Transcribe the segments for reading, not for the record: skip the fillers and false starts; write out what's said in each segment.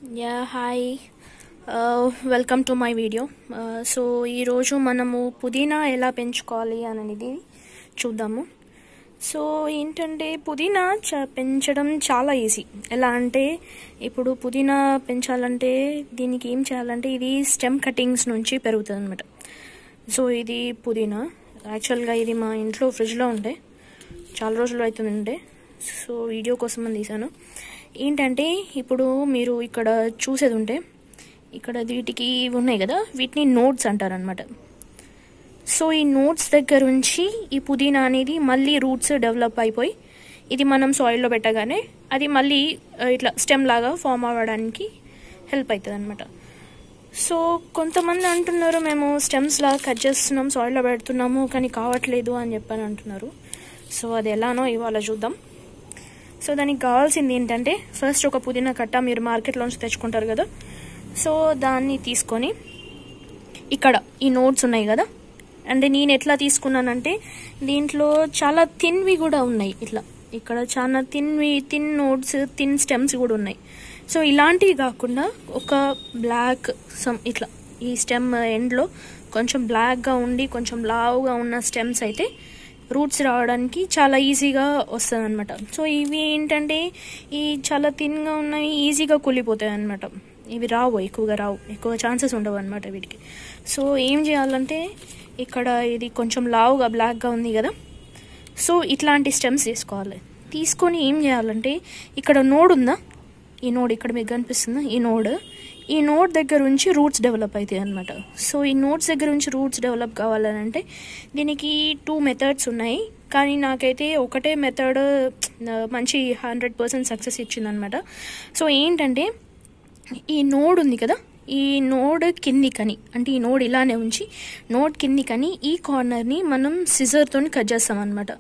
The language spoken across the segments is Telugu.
Yeah, hi. Welcome to my video. So ఈరోజు మనము పుదీనా ఎలా పెంచుకోవాలి అనేది చూద్దాము. సో ఏంటంటే పుదీనా పెంచడం చాలా ఈజీ. ఎలా అంటే ఇప్పుడు పుదీనా పెంచాలంటే దీనికి ఏం చేయాలంటే ఇది స్టెమ్ కటింగ్స్ నుంచి పెరుగుతుంది అనమాట. సో ఇది పుదీనా యాక్చువల్గా ఇది మా ఇంట్లో ఫ్రిడ్జ్లో ఉండే చాలా రోజులు అవుతుండే. సో వీడియో కోసం అని తీసాను. ఏంటంటే ఇప్పుడు మీరు ఇక్కడ చూసేది ఉంటే ఇక్కడ వీటికి ఉన్నాయి కదా, వీటిని నోట్స్ అంటారనమాట. సో ఈ నోట్స్ దగ్గర నుంచి ఈ పుదీనా అనేది మళ్ళీ రూట్స్ డెవలప్ అయిపోయి ఇది మనం సాయిల్లో పెట్టగానే అది మళ్ళీ ఇట్లా స్టెమ్ లాగా ఫామ్ అవ్వడానికి హెల్ప్ అవుతుంది అనమాట. సో కొంతమంది అంటున్నారు మేము స్టెమ్స్ లాగా కట్ చేస్తున్నాం, సాయిల్లో పెడుతున్నాము కానీ కావట్లేదు అని చెప్పని అంటున్నారు. సో అది ఎలానో ఇవాళ చూద్దాం. సో దానికి కావాల్సింది ఏంటంటే ఫస్ట్ ఒక పుదీనా కట్ట మీరు మార్కెట్లోంచి తెచ్చుకుంటారు కదా, సో దాన్ని తీసుకొని ఇక్కడ ఈ నోట్స్ ఉన్నాయి కదా, అంటే నేను ఎట్లా తీసుకున్నానంటే దీంట్లో చాలా థిన్వి కూడా ఉన్నాయి. ఇట్లా ఇక్కడ చాలా థిన్ నోట్స్ థిన్ స్టెమ్స్ కూడా ఉన్నాయి. సో ఇలాంటివి కాకుండా ఒక బ్లాక్ ఇట్లా ఈ స్టెమ్ ఎండ్లో కొంచెం బ్లాక్గా ఉండి కొంచెం లావుగా ఉన్న స్టెమ్స్ అయితే రూట్స్ రావడానికి చాలా ఈజీగా వస్తుంది అనమాట. సో ఇవి ఏంటంటే ఈ చాలా థిన్గా ఉన్నాయి, ఈజీగా కూలిపోతాయి అనమాట. ఇవి ఎక్కువ ఛాన్సెస్ ఉండవు అనమాట వీటికి. సో ఏం చేయాలంటే ఇక్కడ ఇది కొంచెం లావుగా బ్లాక్గా ఉంది కదా, సో ఇట్లాంటి స్టెమ్స్ తీసుకొని ఏం చేయాలంటే ఇక్కడ నోడ్ ఉందా, ఈ నోడ్ ఇక్కడ మీకు కనిపిస్తుందా, ఈ నోడ్ దగ్గర నుంచి రూట్స్ డెవలప్ అవుతాయి అనమాట. సో ఈ నోట్స్ దగ్గర నుంచి రూట్స్ డెవలప్ కావాలంటే దీనికి 2 మెథడ్స్ ఉన్నాయి, కానీ నాకైతే ఒకటే మెథడ్ మంచి 100% సక్సెస్ ఇచ్చిందనమాట. సో ఏంటంటే ఈ నోడ్ ఉంది కదా, ఈ నోడ్ కిందికని అంటే ఈ నోడ్ ఇలానే ఉంచి నోడ్ కిందికని ఈ కార్నర్ని మనం సిజర్తో కట్ చేస్తాం అనమాట.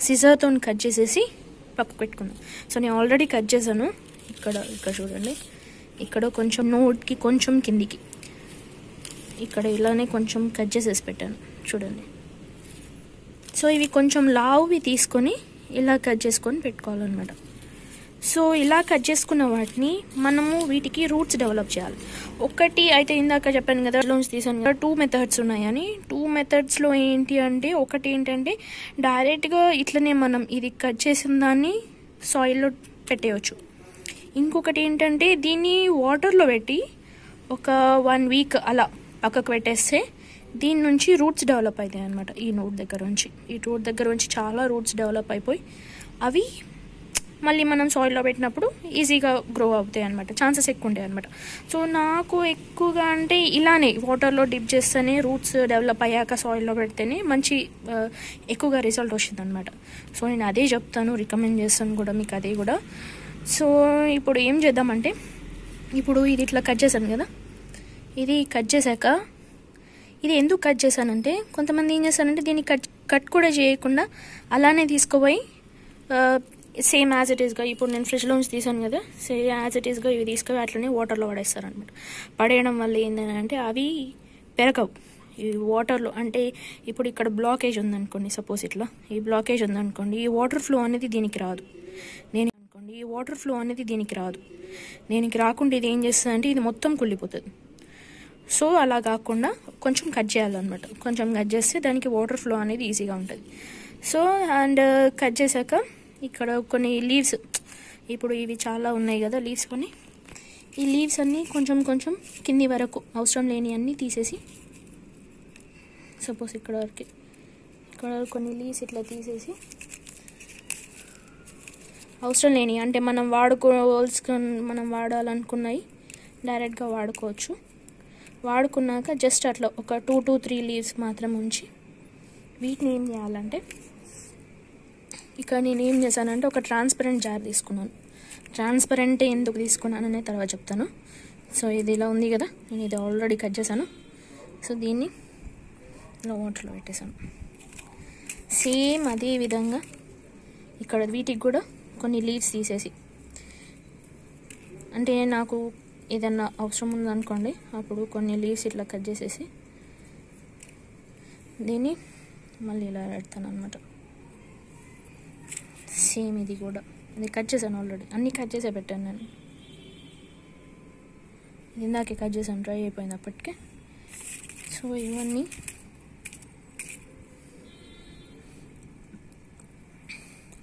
సిజర్తో కట్ చేసేసి పక్కకు పెట్టుకుందాం. సో నేను ఆల్రెడీ కట్ చేశాను. ఇక్కడ చూడండి, ఇక్కడ కొంచెం నోడ్కి కొంచెం కిందికి ఇక్కడ ఇలానే కొంచెం కట్ చేసేసి పెట్టాను చూడండి. సో ఇవి కొంచెం లావువి తీసుకొని ఇలా కట్ చేసుకొని పెట్టుకోవాలన్నమాట. సో ఇలా కట్ చేసుకున్న వాటిని మనము వీటికి రూట్స్ డెవలప్ చేయాలి. ఒకటి అయితే ఇందాక చెప్పాను కదా, లోన్స్ తీసాను కదా, 2 మెథడ్స్ ఉన్నాయని. 2 మెథడ్స్లో ఏంటి అంటే ఒకటి ఏంటంటే డైరెక్ట్గా ఇట్లనే మనం ఇది కట్ చేసిన దాన్ని సాయిల్లో పెట్టేయచ్చు. ఇంకొకటి ఏంటంటే దీన్ని వాటర్లో పెట్టి ఒక 1 వీక్ అలా పక్కకు పెట్టేస్తే దీని నుంచి రూట్స్ డెవలప్ అవుతాయి అనమాట. ఈ నోట్ దగ్గర నుంచి చాలా రూట్స్ డెవలప్ అయిపోయి అవి మళ్ళీ మనం సాయిల్లో పెట్టినప్పుడు ఈజీగా గ్రో అవుతాయి అనమాట, ఛాన్సెస్ ఎక్కువ ఉంటాయి అనమాట. సో నాకు ఎక్కువగా అంటే ఇలానే వాటర్లో డిప్ చేస్తేనే రూట్స్ డెవలప్ అయ్యాక సాయిల్లో పెడితేనే మంచి ఎక్కువగా రిజల్ట్ వస్తుంది అనమాట. సో నేను అదే చెప్తాను, రికమెండ్ చేస్తాను కూడా మీకు అదే కూడా. సో ఇప్పుడు ఏం చేద్దామంటే ఇప్పుడు ఇది ఇట్లా కట్ చేశాను కదా, ఇది కట్ చేశాక ఇది ఎందుకు కట్ చేశానంటే కొంతమంది ఏం చేస్తారంటే దీన్ని కట్ కూడా చేయకుండా అలానే తీసుకుపోయి సేమ్ యాజ్ ఇట్ ఈస్గా ఇప్పుడు నేను ఫ్రిడ్జ్లోంచి తీసాను కదా, సేమ్ యాజ్ ఇట్ ఈస్గా ఇవి తీసుకుని అట్లనే వాటర్లో పడేస్తారనమాట. పడేయడం వల్ల ఏంటంటే అవి పెరగవు ఈ వాటర్లో. అంటే ఇప్పుడు ఇక్కడ బ్లాకేజ్ ఉందనుకోండి, సపోజ్ ఇట్లా ఈ బ్లాకేజ్ ఉందనుకోండి, ఈ వాటర్ ఫ్లో అనేది దీనికి రాదు. దీనికి రాకుండా ఇది ఏం చేస్తుందంటే ఇది మొత్తం కుళ్ళిపోతుంది. సో అలా కాకుండా కొంచెం కట్ చేయాలన్నమాట. కొంచెం కట్ చేస్తే దానికి వాటర్ ఫ్లో అనేది ఈజీగా ఉంటుంది. సో అండ్ కట్ చేశాక ఇక్కడ కొన్ని లీవ్స్, ఇప్పుడు ఇవి చాలా ఉన్నాయి కదా లీవ్స్, ఈ లీవ్స్ అన్నీ కొంచెం కింది వరకు అవసరం లేని అన్నీ తీసేసి, సపోజ్ ఇక్కడ కొన్ని లీవ్స్ ఇట్లా తీసేసి అవసరం లేని అంటే మనం వాడాలనుకున్నాయి డైరెక్ట్గా వాడుకోవచ్చు. వాడుకున్నాక జస్ట్ అట్లా ఒక 2 to 3 లీవ్స్ మాత్రం ఉంచి వీటిని ఏం చేయాలంటే ఇక్కడ నేను ఏం చేశానంటే ఒక ట్రాన్స్పరెంట్ జార్ తీసుకున్నాను. ట్రాన్స్పరెంట్ ఎందుకు తీసుకున్నాను అనేది తర్వాత చెప్తాను. సో ఇది ఇలా ఉంది కదా, నేను ఇది ఆల్రెడీ కట్ చేశాను. సో దీన్ని ఇలా వాటర్లో పెట్టేశాను. సేమ్ అదే విధంగా ఇక్కడ వీటికి కూడా కొన్ని లీవ్స్ తీసేసి, అంటే నాకు ఏదన్నా అవసరం ఉందనుకోండి అప్పుడు కొన్ని లీవ్స్ ఇట్లా కట్ చేసేసి దీన్ని మళ్ళీ ఇలా పెడతాను అనమాట. సేమ్ ఇది కూడా ఇది కట్ చేశాను, ఆల్రెడీ అన్నీ కట్ చేసే పెట్టాను నేను. ఇది ఇందాకే కట్ చేసాను, డ్రై అయిపోయింది అప్పటికే. సో ఇవన్నీ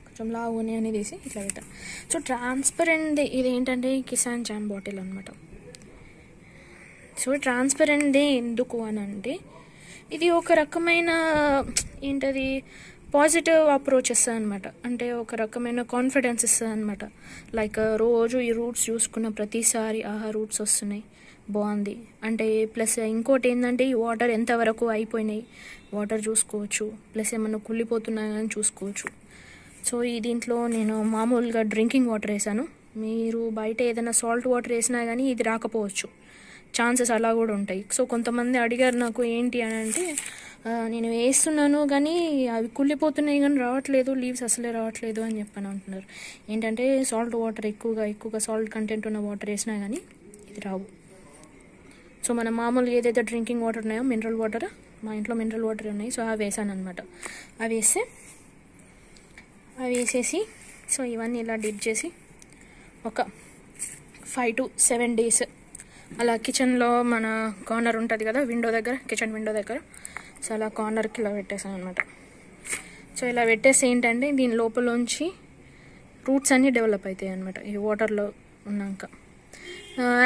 కొంచెం లావుని అని తీసి ఇట్లా పెట్టాను. సో ట్రాన్స్పరెంట్ ఇది ఏంటంటే కిసాన్ జామ్ బాటిల్ అనమాట. సో ట్రాన్స్పరెంట్దే ఎందుకు అని అంటే ఇది ఒక రకమైన ఏంటది పాజిటివ్ అప్రోచ్ ఇస్తుంది అనమాట. అంటే ఒక రకమైన కాన్ఫిడెన్స్ ఇస్తుంది అనమాట. లైక్ రోజు ఈ రూట్స్ చూసుకున్న ప్రతిసారి ఆహా రూట్స్ వస్తున్నాయి బాగుంది అంటే. ప్లస్ ఇంకోటి ఏంటంటే ఈ వాటర్ ఎంతవరకు అయిపోయినాయి వాటర్ చూసుకోవచ్చు, ప్లస్ ఏమన్నా కుళ్ళిపోతున్నాయని చూసుకోవచ్చు. సో ఈ దీంట్లో నేను మామూలుగా డ్రింకింగ్ వాటర్ వేసాను. మీరు బయట ఏదైనా సాల్ట్ వాటర్ వేసినా కానీ ఇది రాకపోవచ్చు, ఛాన్సెస్ అలా కూడా ఉంటాయి. సో కొంతమంది అడిగారు నాకు ఏంటి అని అంటే నేను వేస్తున్నాను కానీ అవి కుళ్ళిపోతున్నాయి కానీ రావట్లేదు, లీవ్స్ అసలే రావట్లేదు అని చెప్పని అంటున్నారు. ఏంటంటే సాల్ట్ వాటర్ ఎక్కువగా సాల్ట్ కంటెంట్ ఉన్న వాటర్ వేసినా కానీ ఇది రావు. సో మనం మామూలుగా ఏదైతే డ్రింకింగ్ వాటర్ ఉన్నాయో మినరల్ వాటర్, మా ఇంట్లో మినరల్ వాటర్ ఉన్నాయి, సో అవి వేసాను అనమాట. అవి వేసేసి సో ఇవన్నీ ఇలా డిప్ చేసి ఒక 5 to 7 days అలా కిచెన్లో మన కార్నర్ ఉంటుంది కదా విండో దగ్గర, కిచెన్ విండో దగ్గర, సో అలా కార్నర్కి ఇలా పెట్టేసాను అనమాట. సో ఇలా పెట్టేసి ఏంటంటే దీని లోపలోంచి రూట్స్ అన్నీ డెవలప్ అవుతాయి అనమాట ఈ వాటర్లో ఉన్నాక.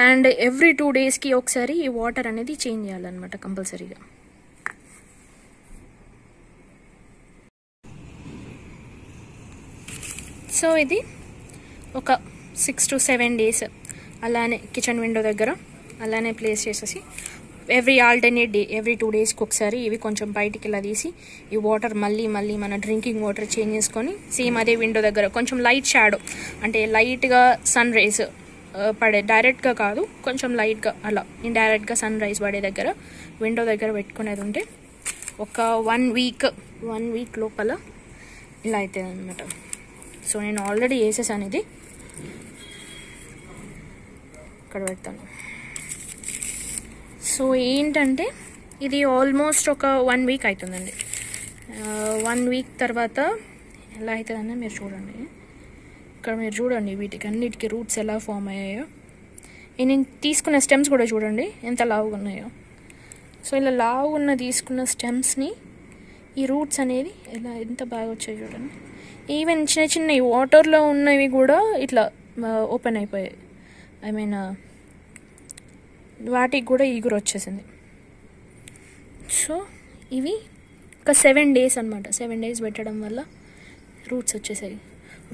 అండ్ ఎవ్రీ 2 daysకి ఒకసారి ఈ వాటర్ అనేది చేంజ్ చేయాలన్నమాట కంపల్సరీగా. సో ఇది ఒక 6 to 7 days అలానే కిచెన్ విండో దగ్గర అలానే ప్లేస్ చేసేసి ఆల్టర్నేట్ డే ఎవ్రీ 2 daysకి ఒకసారి ఇవి కొంచెం బయటికి ఇలా తీసి ఈ వాటర్ మళ్ళీ మన డ్రింకింగ్ వాటర్ చేంజ్ చేసుకొని సేమ్ అదే విండో దగ్గర కొంచెం లైట్ షాడో అంటే లైట్గా సన్ రైజ్ పడే, డైరెక్ట్గా కాదు కొంచెం లైట్గా అలా ఇండైరెక్ట్గా సన్ రైజ్ పడే దగ్గర విండో దగ్గర పెట్టుకునేది ఉంటే ఒక 1 week లోపల ఇలా అవుతుంది అనమాట. సో నేను ఆల్రెడీ వేసేసాను, ఇది ఇక్కడ పెడతాను. సో ఏంటంటే ఇది ఆల్మోస్ట్ ఒక 1 week అవుతుందండి. 1 week తర్వాత ఎలా అవుతుందని మీరు చూడండి. ఇక్కడ మీరు చూడండి వీటికి అన్నిటికీ రూట్స్ ఎలా ఫామ్ అయ్యాయో. నేను తీసుకున్న స్టెమ్స్ కూడా చూడండి ఎంత లావుగా ఉన్నాయో. సో ఇలా లావుగా తీసుకున్న స్టెమ్స్ని ఈ రూట్స్ అనేది ఇలా ఎంత బాగా వచ్చాయి చూడండి. ఈవెన్ చిన్న వాటర్లో ఉన్నవి కూడా ఇట్లా ఓపెన్ అయిపోయాయి. ఐ మీన్ వాటికి కూడా ఈగురు వచ్చేసింది. సో ఇవి ఒక 7 days అనమాట. 7 days పెట్టడం వల్ల రూట్స్ వచ్చేసాయి.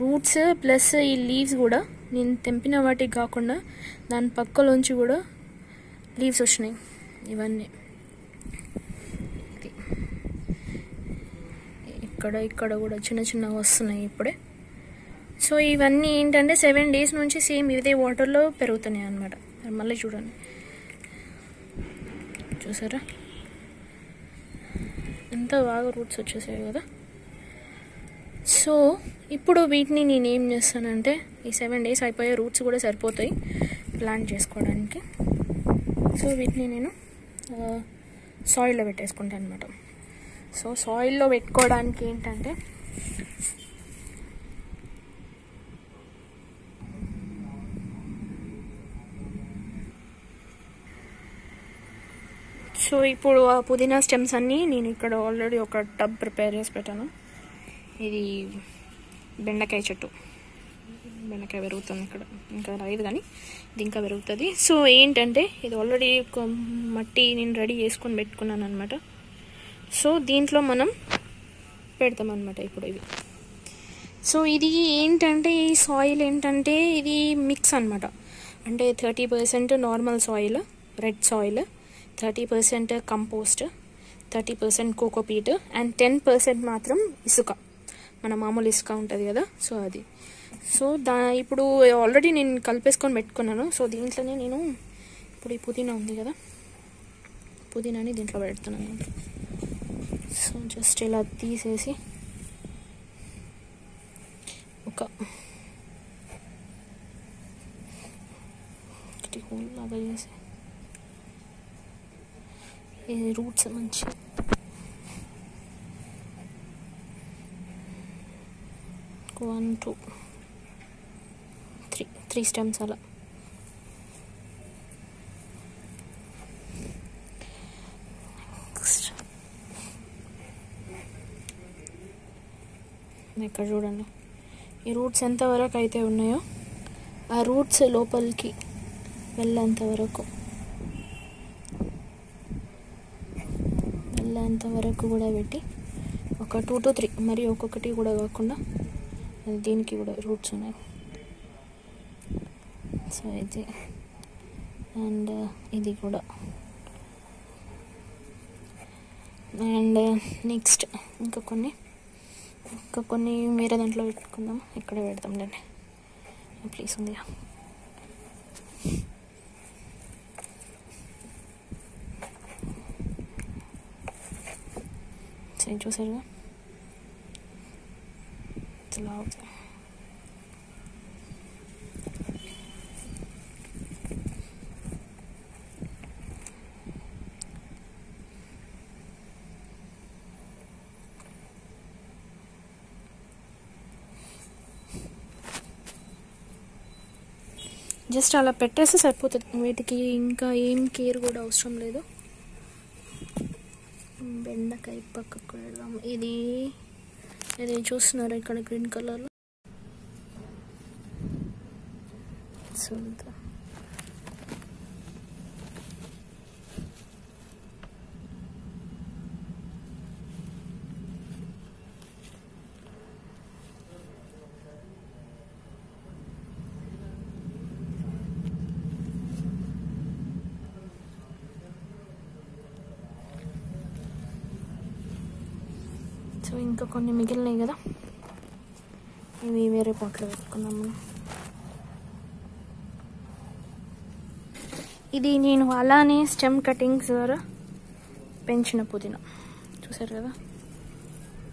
రూట్స్ ప్లస్ ఈ లీవ్స్ కూడా నేను తెంపిన వాటికి కాకుండా దాని పక్కలోంచి కూడా లీవ్స్ వచ్చినాయి. ఇవన్నీ ఇక్కడ కూడా చిన్న వస్తున్నాయి ఇప్పుడే. సో ఇవన్నీ ఏంటంటే 7 days నుంచి సేమ్ ఇదే వాటర్లో పెరుగుతున్నాయి అన్నమాట. మళ్ళీ చూడండి, చూసారా ఎంత బాగా రూట్స్ వచ్చేసాయి కదా. సో ఇప్పుడు వీటిని నేను ఏం చేస్తానంటే ఈ 7 days అయిపోయే రూట్స్ కూడా సరిపోతాయి ప్లాంట్ చేసుకోవడానికి. సో వీటిని నేను సాయిల్లో పెట్టేసుకుంటాను అనమాట. సో సాయిల్లో పెట్టుకోవడానికి ఏంటంటే సో ఇప్పుడు ఆ పుదీనా స్టెమ్స్ అన్నీ నేను ఇక్కడ ఆల్రెడీ ఒక టబ్ ప్రిపేర్ చేసి పెట్టాను. ఇది బెండకాయ చెట్టు, బెండకాయ పెరుగుతుంది ఇక్కడ, ఇంకా రాదు కానీ ఇది ఇంకా పెరుగుతుంది. సో ఏంటంటే ఇది ఆల్రెడీ ఒక మట్టి నేను రెడీ చేసుకొని పెట్టుకున్నాను అనమాట. సో దీంట్లో మనం పెడతామన్నమాట ఇప్పుడు ఇవి. సో ఇది ఏంటంటే ఈ సాయిల్ ఏంటంటే ఇది మిక్స్ అనమాట. అంటే 30% normal soil, red soil, 30% compost, 30% cocopeat and 10% మాత్రం ఇసుక, మన మామూలు ఇసుక ఉంటుంది కదా. సో అది సో ఇప్పుడు ఆల్రెడీ నేను కలిపేసుకొని పెట్టుకున్నాను. సో దీంట్లోనే నేను ఇప్పుడు ఈ పుదీనా ఉంది కదా, పుదీనాని దీంట్లో పెడుతున్నాను. సో జస్ట్ ఇలా తీసేసి ఒక హోల్ లాగా చేసి ఈ రూట్స్ మంచి వన్ టూ త్రీ స్టెమ్స్ అలా ఇక్కడ చూడండి, ఈ రూట్స్ ఎంతవరకు అయితే ఉన్నాయో ఆ రూట్స్ లోపలికి వెళ్ళేంత వరకు కూడా పెట్టి ఒక 2 to 3, మరి ఒక్కొక్కటి కూడా కాకుండా దీనికి కూడా రూట్స్ ఉన్నాయి. సో ఇది అండ్ ఇది కూడా. అండ్ నెక్స్ట్ ఇంకా కొన్ని వేరే దాంట్లో పెట్టుకుందాం. ఇక్కడే పెడతాంలేండి, ప్లీజ్ ఉంది. సరే చూసారుగా ఇలా అవుతుంది. జస్ట్ అలా పెట్టేస్తే సరిపోతుంది, వీటికి ఇంకా ఏం కేర్ కూడా అవసరం లేదు. బెండకాయ పక్కకు పెడదాం. ఇది చూస్తున్నారు ఇక్కడ గ్రీన్ కలర్లో. సో ఇంకా కొన్ని మిగిలినాయి కదా, ఇవి వేరే పాట్లో పెట్టుకుందాం మనం. ఇది నేను అలానే స్టెమ్ కటింగ్స్ ద్వారా పెంచిన పుదీనా. చూసారు కదా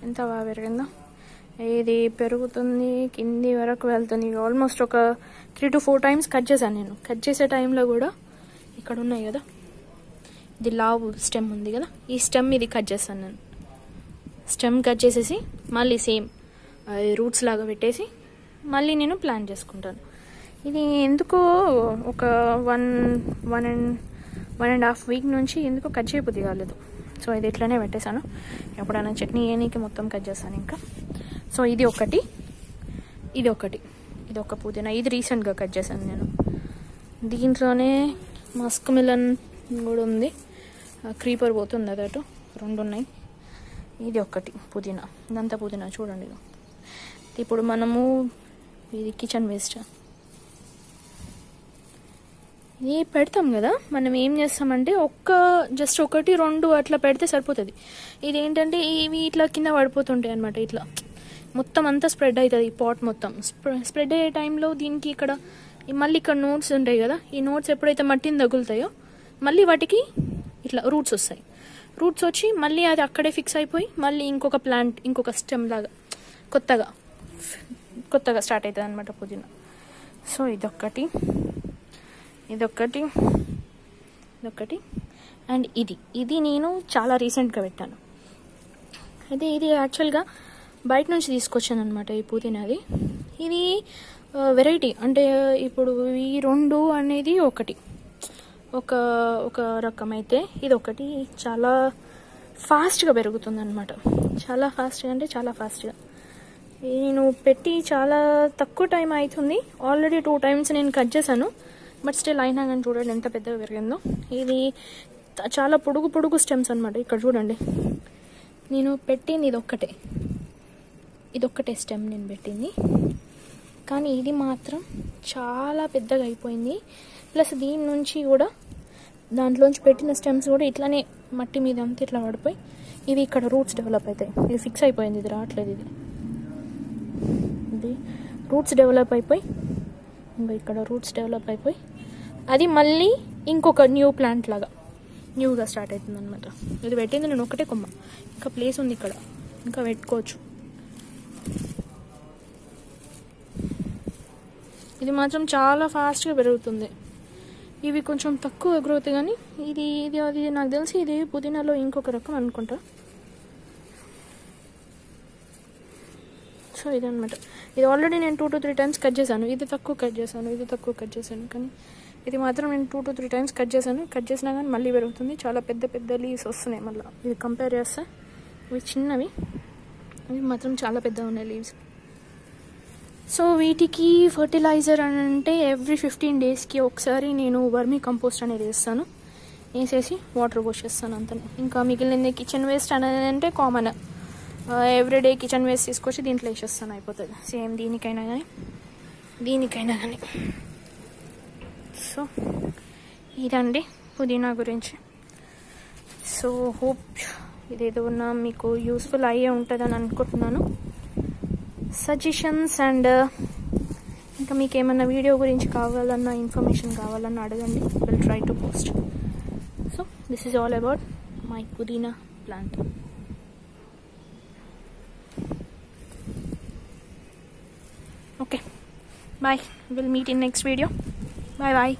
ఎంత బాగా పెరిగిందో. ఇది పెరుగుతుంది, కింది వరకు వెళ్తుంది. ఆల్మోస్ట్ ఒక 3 to 4 times కట్ చేశాను నేను. కట్ చేసే టైంలో కూడా ఇక్కడ ఉన్నాయి కదా, ఇది లావ్ స్టెమ్ ఉంది కదా, ఈ స్టెమ్ ఇది కట్ చేస్తాను నేను. స్టెమ్ కట్ చేసేసి మళ్ళీ సేమ్ రూట్స్ లాగా పెట్టేసి మళ్ళీ నేను ప్లాన్ చేసుకుంటాను. ఇది ఎందుకో ఒక 1.5 week నుంచి ఎందుకో కట్ చేయబుద్ధి కాలేదు. సో ఇది ఇట్లానే పెట్టేశాను. ఎప్పుడైనా చట్నీ వేయనీకి మొత్తం కట్ చేస్తాను ఇంకా. సో ఇది ఒక పుదీనా. ఇది రీసెంట్గా కట్ చేశాను నేను. దీంట్లోనే మస్క్ మిలన్ కూడా ఉంది, క్రీపర్ పోతుంది అదటు, 2 ఉన్నాయి. ఇది ఒకటి పుదీనా, ఇదంతా పుదీనా చూడండి. ఇప్పుడు మనము ఇది కిచెన్ వేస్ట్ ఇది పెడతాం కదా, మనం ఏం చేస్తామంటే జస్ట్ 1, 2 అట్లా పెడితే సరిపోతుంది. ఇదేంటంటే ఇవి ఇట్లా కింద పడిపోతుంటాయి అనమాట. ఇట్లా మొత్తం అంతా స్ప్రెడ్ అవుతుంది. ఈ పాట్ మొత్తం స్ప్రెడ్ అయ్యే టైంలో దీనికి ఇక్కడ మళ్ళీ ఇక్కడ నోట్స్ ఉంటాయి కదా, ఈ నోట్స్ ఎప్పుడైతే మట్టిని తగులుతాయో మళ్ళీ వాటికి ఇట్లా రూట్స్ వస్తాయి. రూట్స్ వచ్చి మళ్ళీ అది అక్కడే ఫిక్స్ అయిపోయి మళ్ళీ ఇంకొక ప్లాంట్, ఇంకొక స్టెమ్ లాగా కొత్తగా స్టార్ట్ అవుతుంది అనమాట పుదీనా. సో ఇదొకటి అండ్ ఇది నేను చాలా రీసెంట్గా పెట్టాను. అయితే ఇది యాక్చువల్గా బయట నుంచి తీసుకొచ్చాను అనమాట ఈ పుదీనాది. ఇది వెరైటీ అంటే ఇప్పుడు ఈ 2 అనేది ఒక రకం అయితే ఇదొకటి చాలా ఫాస్ట్గా పెరుగుతుంది అనమాట. చాలా ఫాస్ట్గా అంటే చాలా ఫాస్ట్గా. నేను పెట్టి చాలా తక్కువ టైం అవుతుంది. ఆల్రెడీ 2 times నేను కట్ చేశాను, బట్ స్టిల్ అయినా కానీ చూడండి ఎంత పెద్దగా పెరిగిందో. ఇది చాలా పొడుగు స్టెమ్స్ అనమాట. ఇక్కడ చూడండి, నేను పెట్టింది ఇదొక్కటే స్టెమ్ నేను పెట్టింది, కానీ ఇది మాత్రం చాలా పెద్దగా అయిపోయింది. ప్లస్ దీని నుంచి కూడా దాంట్లోంచి పెట్టిన స్టెమ్స్ కూడా ఇట్లానే మట్టి మీద అంతా ఇట్లా పడిపోయి ఇవి ఇక్కడ రూట్స్ డెవలప్ అవుతాయి. ఇది ఫిక్స్ అయిపోయింది, ఇది రావట్లేదు. ఇది రూట్స్ డెవలప్ అయిపోయి ఇంకా ఇక్కడ రూట్స్ డెవలప్ అయిపోయి అది మళ్ళీ ఇంకొక ప్లాంట్ లాగా న్యూగా స్టార్ట్ అవుతుంది అనమాట. ఇది పెట్టింది నేను ఒకటే కొమ్మ, ఇంకా ప్లేస్ ఉంది ఇక్కడ, ఇంకా పెట్టుకోవచ్చు. ఇది మాత్రం చాలా ఫాస్ట్గా పెరుగుతుంది. ఇవి కొంచెం తక్కువ గ్రోత్, కానీ ఇది నాకు తెలిసి ఇది పుదీనాలో ఇంకొక రకం అనుకుంటా. సో ఇదనమాట. ఇది ఆల్రెడీ నేను 2 to 3 times కట్ చేశాను. ఇది తక్కువ కట్ చేశాను, కానీ ఇది మాత్రం నేను 2 to 3 times కట్ చేసినా కానీ మళ్ళీ పెరుగుతుంది. చాలా పెద్ద లీవ్స్ వస్తున్నాయి మళ్ళీ. ఇది కంపేర్ చేస్తే ఇవి చిన్నవి, అవి మాత్రం చాలా పెద్దగా ఉన్నాయి లీవ్స్. సో వీటికి ఫర్టిలైజర్ అని అంటే ఎవ్రీ 15 డేస్కి ఒకసారి నేను వర్మీ కంపోస్ట్ అనేది వేస్తాను. వేసేసి వాటర్ పోసేస్తాను అంతనే. ఇంకా మిగిలిన కిచెన్ వేస్ట్ అనేది అంటే కామన్, ఎవ్రీడే కిచెన్ వేస్ట్ తీసుకొచ్చి దీంట్లో వేసేస్తాను, అయిపోతుంది. సేమ్ దీనికైనా కానీ. సో ఇదండి పుదీనా గురించి. సో హోప్ ఇదేదో మీకు యూస్ఫుల్ అయ్యే ఉంటుందని అనుకుంటున్నాను. సజెషన్స్ అండ్ ఇంకా మీకు ఏమన్నా వీడియో గురించి కావాలన్నా, ఇన్ఫర్మేషన్ కావాలన్నా అడగండి. Will try to post. So this is all about my పుదీనా plant. Okay, bye. We'll meet in next video. Bye bye.